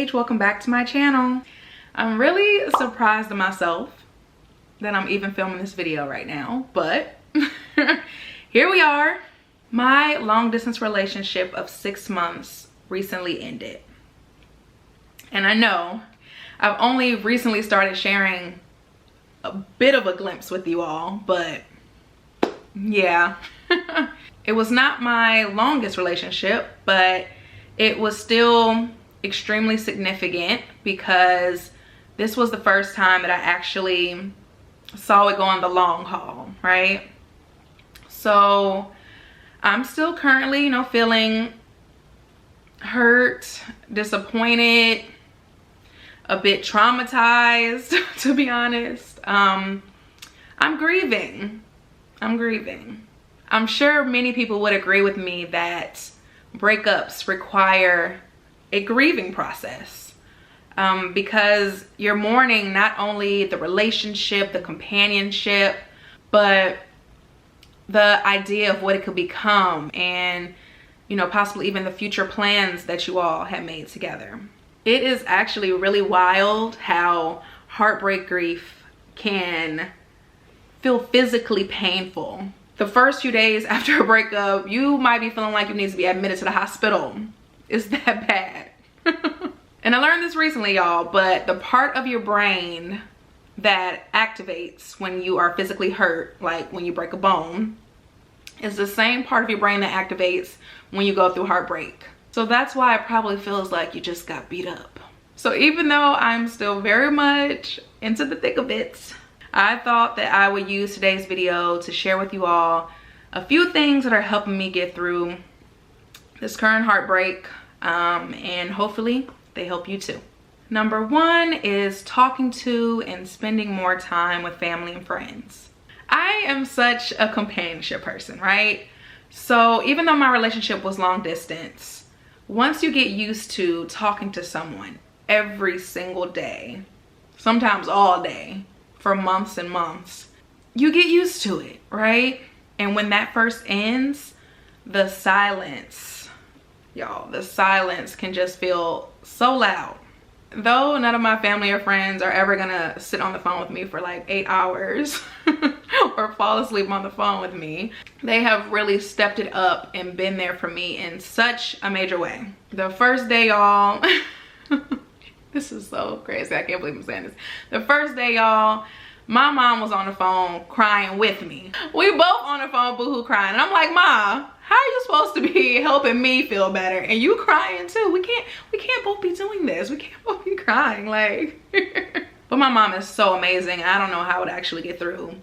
page. Welcome back to my channel. I'm really surprised at myself that I'm even filming this video right now, but here we are. My long distance relationship of 6 months recently ended. And I know I've only recently started sharing a bit of a glimpse with you all, but yeah. It was not my longest relationship, but it was still extremely significant because this was the first time that I actually saw it go on the long haul, right? So I'm still currently, you know, feeling hurt, disappointed, a bit traumatized, to be honest. I'm grieving. I'm sure many people would agree with me that breakups require a grieving process because you're mourning not only the relationship, the companionship, but the idea of what it could become and, you know, possibly even the future plans that you all have made together. It is actually really wild how heartbreak grief can feel physically painful. The first few days after a breakup, you might be feeling like you need to be admitted to the hospital. It's that bad. And I learned this recently, y'all, but the part of your brain that activates when you are physically hurt, like when you break a bone, is the same part of your brain that activates when you go through heartbreak. So that's why it probably feels like you just got beat up. So even though I'm still very much into the thick of it, I thought that I would use today's video to share with you all a few things that are helping me get through this current heartbreak, and hopefully they help you too. Number one is talking to and spending more time with family and friends. I am such a companionship person, right? So even though my relationship was long distance, once you get used to talking to someone every single day, sometimes all day, for months and months, you get used to it, right? And when that first ends, the silence, y'all, the silence can just feel so loud. Though none of my family or friends are ever gonna sit on the phone with me for like 8 hours or fall asleep on the phone with me, they have really stepped it up and been there for me in such a major way. The first day, y'all, this is so crazy, I can't believe I'm saying this. The first day, y'all, my mom was on the phone crying with me. We both on the phone boohoo crying, and I'm like, Ma, how are you supposed to be helping me feel better and you crying too? We can't both be doing this. We can't both be crying, like. But my mom is so amazing. I don't know how I would actually get through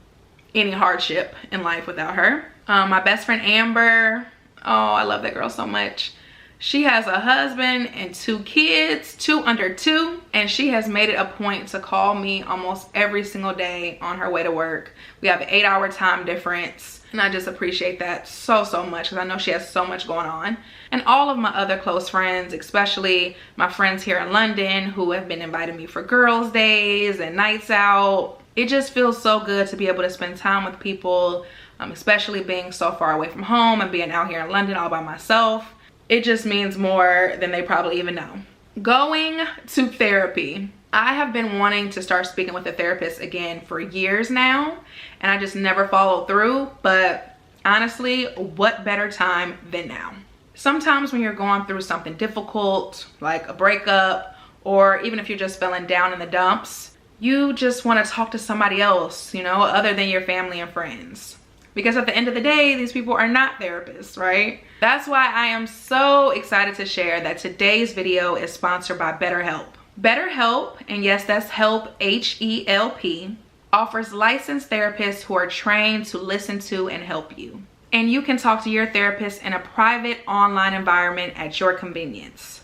any hardship in life without her. My best friend Amber, oh, I love that girl so much. She has a husband and 2 kids, 2 under 2, and she has made it a point to call me almost every single day on her way to work. We have an 8-hour time difference, and I just appreciate that so much because I know she has so much going on. And all of my other close friends, especially my friends here in London who have been inviting me for girls' days and nights out. It just feels so good to be able to spend time with people, especially being so far away from home and being out here in London all by myself. It just means more than they probably even know. Going to therapy. I have been wanting to start speaking with a therapist again for years now, and I just never followed through, but honestly, what better time than now? Sometimes when you're going through something difficult, like a breakup, or even if you're just feeling down in the dumps, you just want to talk to somebody else, you know, other than your family and friends. Because at the end of the day, these people are not therapists, right? That's why I am so excited to share that today's video is sponsored by BetterHelp. BetterHelp, and yes, that's help, H-E-L-P, offers licensed therapists who are trained to listen to and help you. And you can talk to your therapist in a private online environment at your convenience.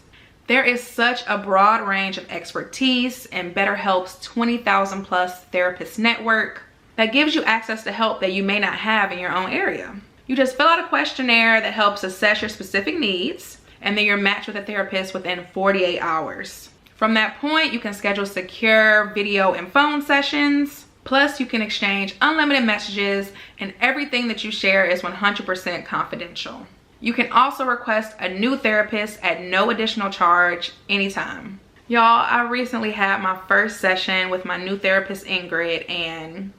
There is such a broad range of expertise in BetterHelp's 20,000 plus therapist network that gives you access to help that you may not have in your own area. You just fill out a questionnaire that helps assess your specific needs, and then you're matched with a therapist within 48 hours. From that point, you can schedule secure video and phone sessions. Plus, you can exchange unlimited messages, and everything that you share is 100% confidential. You can also request a new therapist at no additional charge anytime. Y'all, I recently had my first session with my new therapist, Ingrid, and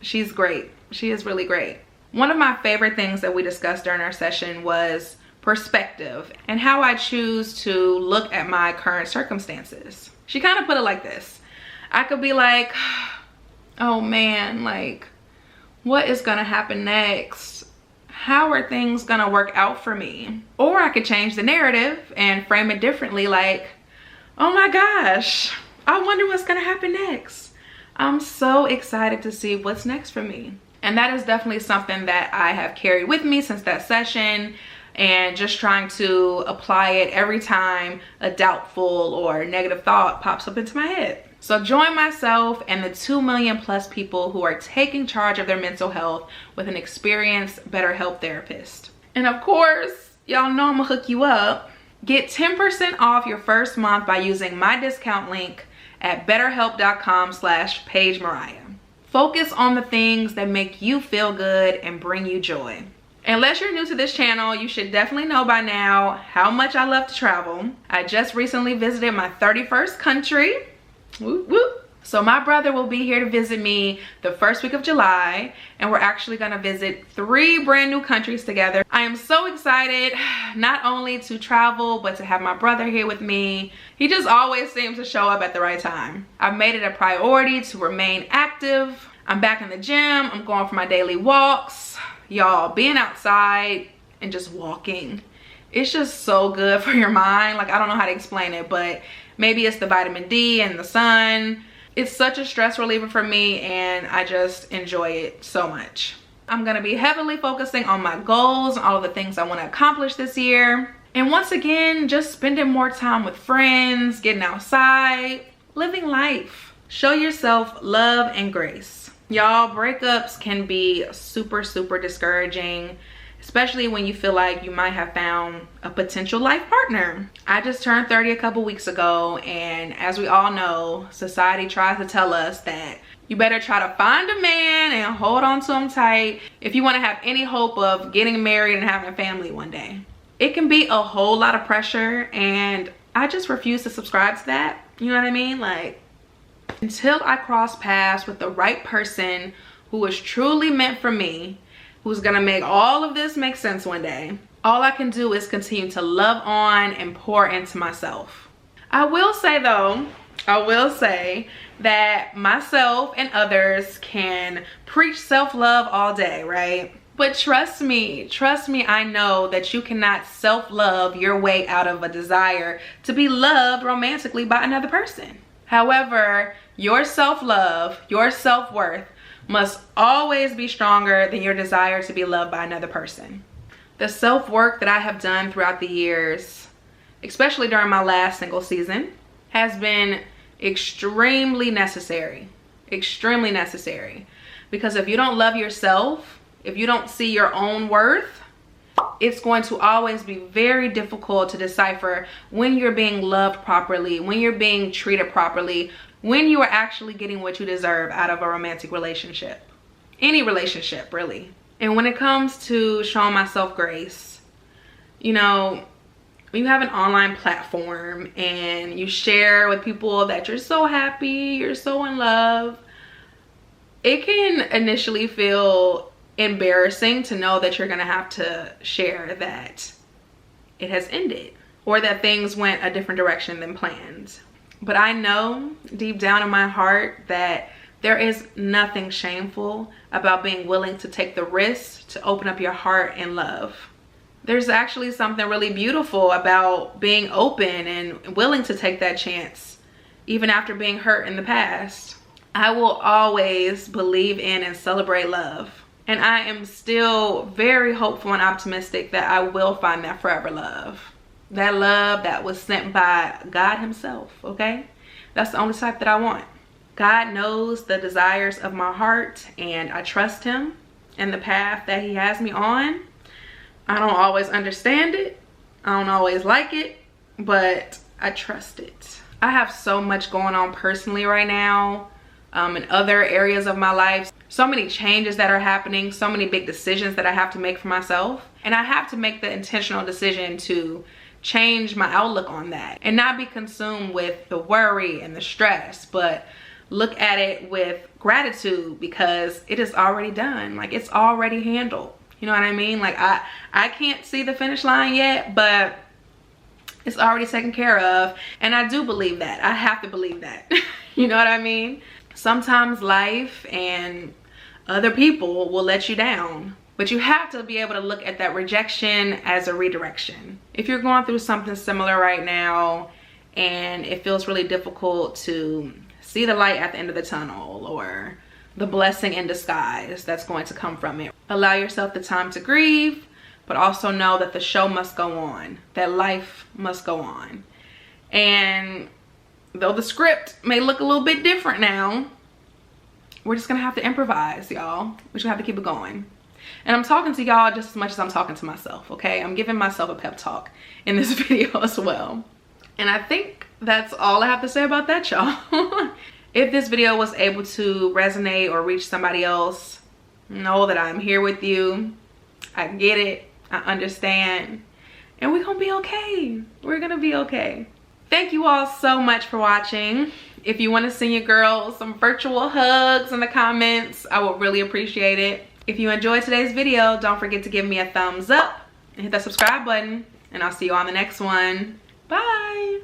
she's great. She is really great. One of my favorite things that we discussed during our session was perspective and how I choose to look at my current circumstances. She kind of put it like this. I could be like, oh man, like, what is gonna happen next? How are things gonna work out for me? Or I could change the narrative and frame it differently, like, oh my gosh, I wonder what's gonna happen next. I'm so excited to see what's next for me. And that is definitely something that I have carried with me since that session, and just trying to apply it every time a doubtful or negative thought pops up into my head. So join myself and the 2 million plus people who are taking charge of their mental health with an experienced BetterHelp therapist. And of course, y'all know I'm gonna hook you up. Get 10% off your first month by using my discount link at betterhelp.com/paigemariah. Focus on the things that make you feel good and bring you joy. Unless you're new to this channel, you should definitely know by now how much I love to travel. I just recently visited my 31st country. Whoop, whoop. So my brother will be here to visit me the first week of July, and we're actually gonna visit 3 brand new countries together. I am so excited not only to travel, but to have my brother here with me. He just always seems to show up at the right time. I've made it a priority to remain active. I'm back in the gym. I'm going for my daily walks. Y'all, being outside and just walking, it's just so good for your mind. Like, I don't know how to explain it, but maybe it's the vitamin D and the sun. It's such a stress reliever for me, and I just enjoy it so much. I'm gonna be heavily focusing on my goals and all of the things I want to accomplish this year. And once again, just spending more time with friends, getting outside, living life. Show yourself love and grace. Y'all, breakups can be super, super discouraging, especially when you feel like you might have found a potential life partner. I just turned 30 a couple weeks ago, and as we all know, society tries to tell us that you better try to find a man and hold on to him tight if you want to have any hope of getting married and having a family one day. It can be a whole lot of pressure, and I just refuse to subscribe to that. You know what I mean? Like, until I cross paths with the right person who is truly meant for me, who's gonna make all of this make sense one day, all I can do is continue to love on and pour into myself. I will say though, that myself and others can preach self-love all day, right? But trust me, I know that you cannot self-love your way out of a desire to be loved romantically by another person. However, your self-love, your self-worth must always be stronger than your desire to be loved by another person. The self-work that I have done throughout the years, especially during my last single season, has been extremely necessary. Extremely necessary. Because if you don't love yourself, if you don't see your own worth, it's going to always be very difficult to decipher when you're being loved properly, when you're being treated properly, when you are actually getting what you deserve out of a romantic relationship. Any relationship, really. And when it comes to showing myself grace, you know, when you have an online platform and you share with people that you're so happy, you're so in love, it can initially feel embarrassing to know that you're gonna have to share that it has ended or that things went a different direction than planned. But I know deep down in my heart that there is nothing shameful about being willing to take the risk to open up your heart and love. There's actually something really beautiful about being open and willing to take that chance, even after being hurt in the past. I will always believe in and celebrate love. And I am still very hopeful and optimistic that I will find that forever love. That love that was sent by God himself, okay? That's the only type that I want. God knows the desires of my heart, and I trust him and the path that he has me on. I don't always understand it. I don't always like it, but I trust it. I have so much going on personally right now, in other areas of my life. So many changes that are happening, so many big decisions that I have to make for myself. And I have to make the intentional decision to change my outlook on that and not be consumed with the worry and the stress, but look at it with gratitude because it is already done. Like, it's already handled. You know what I mean? Like, I can't see the finish line yet, but it's already taken care of. And I do believe that. I have to believe that. You know what I mean? Sometimes life and other people will let you down, but you have to be able to look at that rejection as a redirection. If you're going through something similar right now and it feels really difficult to see the light at the end of the tunnel or the blessing in disguise that's going to come from it, allow yourself the time to grieve, but also know that the show must go on, that life must go on. And though the script may look a little bit different now, we're just gonna have to improvise, y'all. We're just gonna have to keep it going. And I'm talking to y'all just as much as I'm talking to myself, okay? I'm giving myself a pep talk in this video as well. And I think that's all I have to say about that, y'all. If this video was able to resonate or reach somebody else, know that I'm here with you. I get it. I understand. And we're gonna be okay. We're gonna be okay. Thank you all so much for watching. If you want to send your girl some virtual hugs in the comments, I would really appreciate it. If you enjoyed today's video, don't forget to give me a thumbs up and hit that subscribe button. And I'll see you on the next one. Bye.